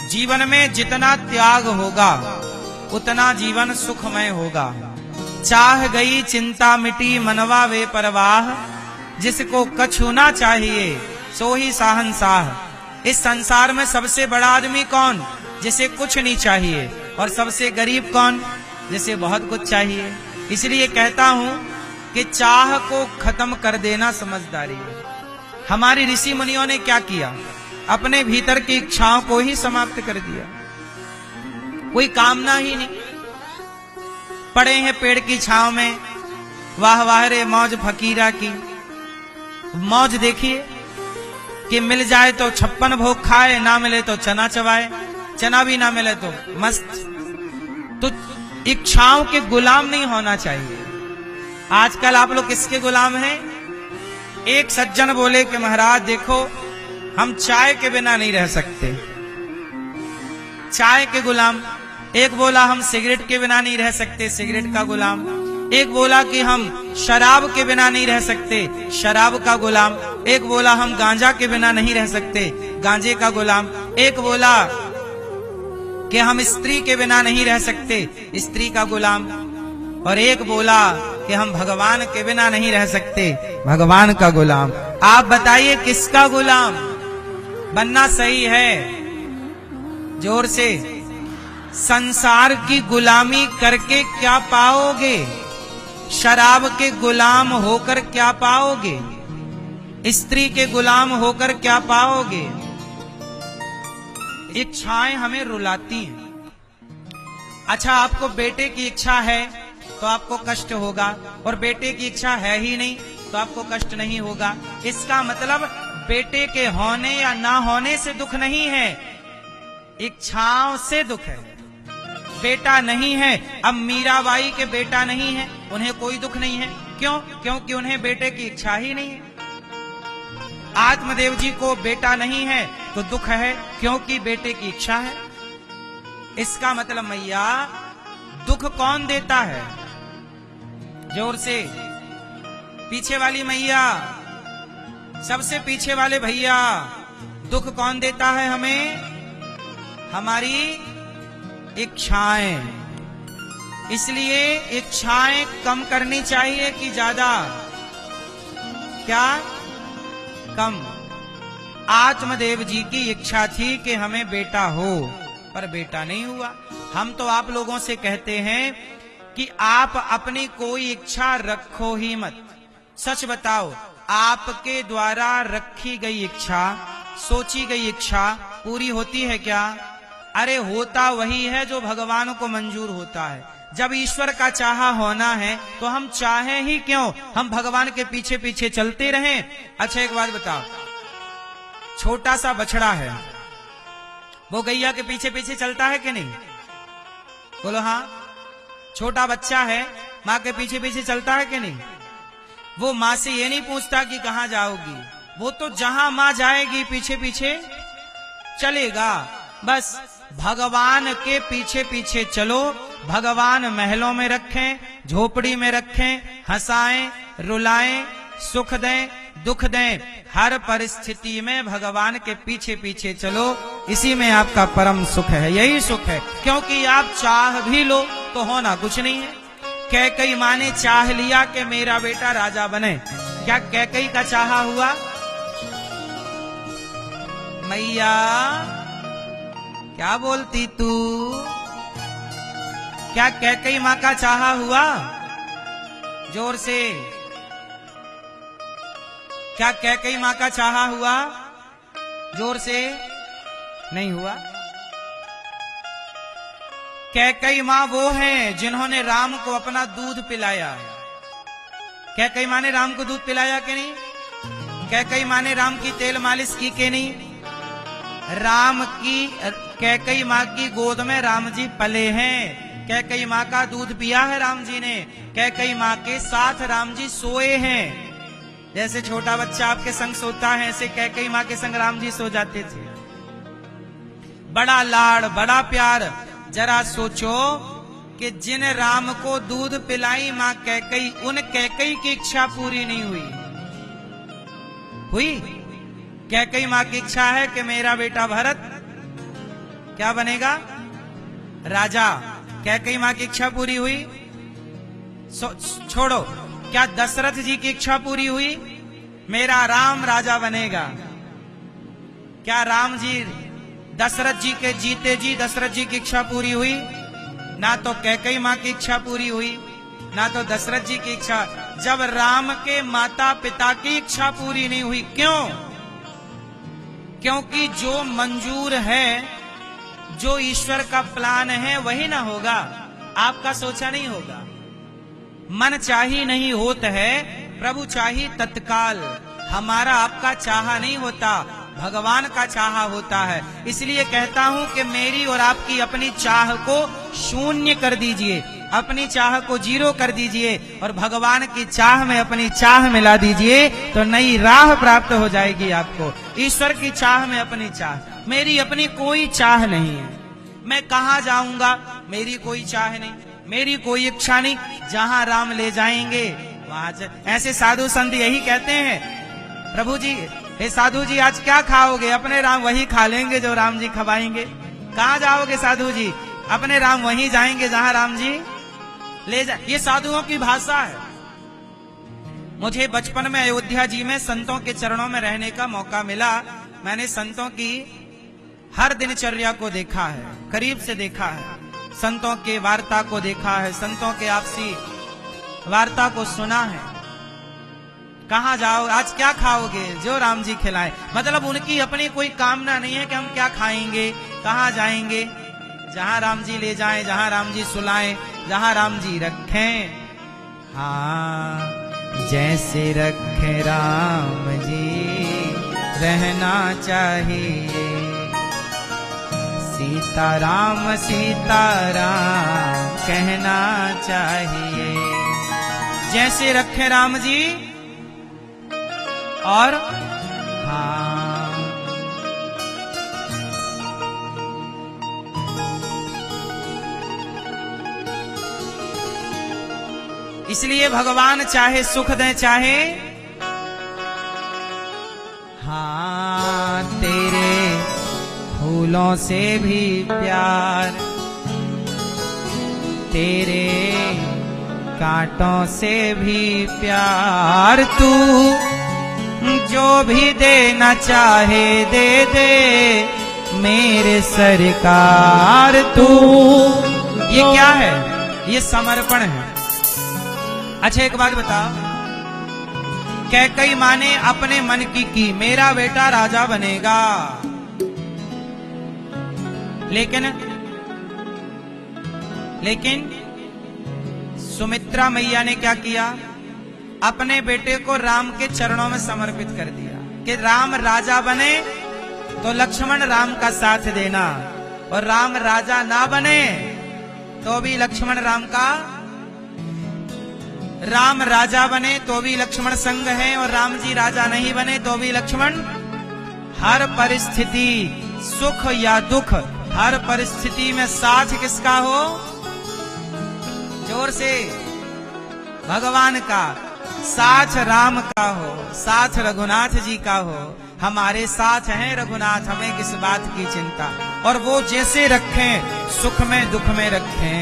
जीवन में जितना त्याग होगा उतना जीवन सुखमय होगा। चाह गई चिंता मिटी मनवा वे परवाह, जिसको कछु ना चाहिए सो ही साहंसाह। इस संसार में सबसे बड़ा आदमी कौन? जिसे कुछ नहीं चाहिए। और सबसे गरीब कौन? जिसे बहुत कुछ चाहिए। इसलिए कहता हूं कि चाह को खत्म कर देना समझदारी है। हमारे ऋषि मुनियों ने क्या किया? अपने भीतर की इच्छाओं को ही समाप्त कर दिया। कोई कामना ही नहीं। पड़े हैं पेड़ की छांव में, वाह वाह रे मौज फकीरा की। मौज देखिए कि मिल जाए तो 56 भोग खाए, ना मिले तो चना चबाए, चना भी ना मिले तो मस्त। तो इच्छाओं के गुलाम नहीं होना चाहिए। आजकल आप लोग किसके गुलाम हैं? एक सज्जन बोले कि महाराज देखो, हम चाय के बिना नहीं रह सकते। चाय के गुलाम। एक बोला हम सिगरेट के बिना नहीं रह सकते, सिगरेट का गुलाम। एक बोला कि हम शराब के बिना नहीं रह सकते, शराब का गुलाम। एक बोला हम गांजा के बिना नहीं रह सकते, गांजे का गुलाम। एक बोला कि हम स्त्री के बिना नहीं रह सकते, स्त्री का गुलाम। और एक बोला कि हम भगवान के बिना नहीं रह सकते, भगवान का गुलाम। आप बताइए किसका गुलाम बनना सही है? जोर से। संसार की गुलामी करके क्या पाओगे? शराब के गुलाम होकर क्या पाओगे? स्त्री के गुलाम होकर क्या पाओगे? इच्छाएं हमें रुलाती हैं। अच्छा, आपको बेटे की इच्छा है तो आपको कष्ट होगा, और बेटे की इच्छा है ही नहीं तो आपको कष्ट नहीं होगा। इसका मतलब बेटे के होने या ना होने से दुख नहीं है, इच्छाओं से दुख है। बेटा नहीं है, अब मीराबाई के बेटा नहीं है, उन्हें कोई दुख नहीं है। क्यों? क्योंकि उन्हें बेटे की इच्छा ही नहीं है। आत्मदेव जी को बेटा नहीं है तो दुख है, क्योंकि बेटे की इच्छा है। इसका मतलब मैया, दुख कौन देता है? जोर से। पीछे वाली मैया, सबसे पीछे वाले भैया, दुख कौन देता है हमें? हमारी इच्छाएं। इसलिए इच्छाएं कम करनी चाहिए कि ज्यादा? क्या? कम। आत्मदेव जी की इच्छा थी कि हमें बेटा हो, पर बेटा नहीं हुआ। हम तो आप लोगों से कहते हैं कि आप अपनी कोई इच्छा रखो ही मत। सच बताओ, आपके द्वारा रखी गई इच्छा, सोची गई इच्छा पूरी होती है क्या? अरे होता वही है जो भगवान को मंजूर होता है। जब ईश्वर का चाहा होना है तो हम चाहें ही क्यों, हम भगवान के पीछे पीछे चलते रहें। अच्छा, एक बात बताओ, छोटा सा बछड़ा है, वो गैया के पीछे पीछे चलता है कि नहीं? बोलो हाँ। छोटा बच्चा है, माँ के पीछे पीछे चलता है कि नहीं? वो माँ से ये नहीं पूछता कि कहाँ जाओगी, वो तो जहां माँ जाएगी पीछे पीछे चलेगा। बस भगवान के पीछे पीछे चलो। भगवान महलों में रखें, झोपड़ी में रखें, हंसाएं, रुलाएं, सुख दें, दुख दें, हर परिस्थिति में भगवान के पीछे पीछे चलो। इसी में आपका परम सुख है, यही सुख है। क्योंकि आप चाह भी लो तो होना कुछ नहीं है। कैकई माँ ने चाह लिया कि मेरा बेटा राजा बने, क्या कैकई का चाहा हुआ? मैया क्या बोलती तू? क्या कैकई माँ का चाहा हुआ? जोर से। क्या कैकई माँ का चाहा हुआ? जोर से। नहीं हुआ। कैकई माँ वो हैं जिन्होंने राम को अपना दूध पिलाया। कैकई माँ ने राम को दूध पिलाया कि नहीं? कैकई माँ ने राम की तेल मालिश की कि नहीं? कैकई माँ की गोद में राम जी पले हैं। कैकई माँ का दूध पिया है राम जी ने। कैकई माँ के साथ राम जी सोए हैं। जैसे छोटा बच्चा आपके संग सोता है, ऐसे कैकई माँ के संग राम जी सो जाते थे। बड़ा लाड़, बड़ा प्यार। जरा सोचो कि जिन राम को दूध पिलाई माँ कैकई, उन कैकई की इच्छा पूरी नहीं हुई। हुई? कैकई माँ की इच्छा है कि मेरा बेटा भरत क्या बनेगा? राजा। कैकेयी मां की इच्छा पूरी हुई? छोड़ो, क्या दशरथ जी की इच्छा पूरी हुई? मेरा राम राजा बनेगा। क्या राम जी दशरथ जी के जीते जी दशरथ जी की इच्छा पूरी हुई? ना तो कैकेयी मां की इच्छा पूरी हुई, ना तो दशरथ जी की इच्छा। जब राम के माता पिता की इच्छा पूरी नहीं हुई, क्यों? क्योंकि जो मंजूर है, जो ईश्वर का प्लान है, वही ना होगा। आपका सोचा नहीं होगा। मन चाही नहीं होता है, प्रभु चाही तत्काल। हमारा आपका चाहा नहीं होता, भगवान का चाहा होता है। इसलिए कहता हूं कि मेरी और आपकी अपनी चाह को शून्य कर दीजिए, अपनी चाह को जीरो कर दीजिए और भगवान की चाह में अपनी चाह मिला दीजिए, तो नई राह प्राप्त हो जाएगी आपको। ईश्वर की चाह में अपनी चाह। मेरी अपनी कोई चाह नहीं है। मैं कहां जाऊंगा? मेरी कोई चाह नहीं, मेरी कोई इच्छा नहीं। जहां राम ले जाएंगे वहां। ऐसे साधु संत यही कहते हैं, प्रभु जी, हे साधु जी, आज क्या खाओगे? अपने राम वही खा लेंगे जो राम जी खवाएंगे। कहां जाओगे साधु जी? अपने राम वहीं जाएंगे जहां राम जी ले जाए। ये साधुओं की भाषा है। मुझे बचपन में अयोध्या जी में संतों के चरणों में रहने का मौका मिला। मैंने संतों की हर दिनचर्या को देखा है, करीब से देखा है। संतों के वार्ता को देखा है, संतों के आपसी वार्ता को सुना है। कहां जाओ? आज क्या खाओगे? जो राम जी खिलाए। मतलब उनकी अपनी कोई कामना नहीं है कि हम क्या खाएंगे, कहां जाएंगे। जहां राम जी ले जाएं, जहां राम जी सुलाएं, जहां राम जी रखें। हाँ, जैसे रखे राम जी रहना चाहिए। सीताराम सीताराम कहना चाहिए। जैसे रखे राम जी और हाँ, इसलिए भगवान चाहे सुख दें, चाहे हाँ, तेरे फूलों से भी प्यार, तेरे कांटों से भी प्यार। तू जो भी देना चाहे दे दे मेरे सरकार। तू, ये क्या है? ये समर्पण है। अच्छा एक बात बताओ, कैकेयी मां ने अपने मन की मेरा बेटा राजा बनेगा, लेकिन सुमित्रा मैया ने क्या किया? अपने बेटे को राम के चरणों में समर्पित कर दिया कि राम राजा बने तो लक्ष्मण राम का साथ देना, और राम राजा ना बने तो भी लक्ष्मण राम का, राम राजा बने तो भी लक्ष्मण संग है, और राम जी राजा नहीं बने तो भी लक्ष्मण। हर परिस्थिति, सुख या दुख, हर परिस्थिति में साथ किसका हो? जोर से, भगवान का साथ, राम का हो, साथ रघुनाथ जी का हो। हमारे साथ हैं रघुनाथ, हमें किस बात की चिंता। और वो जैसे रखें, सुख में दुख में रखें।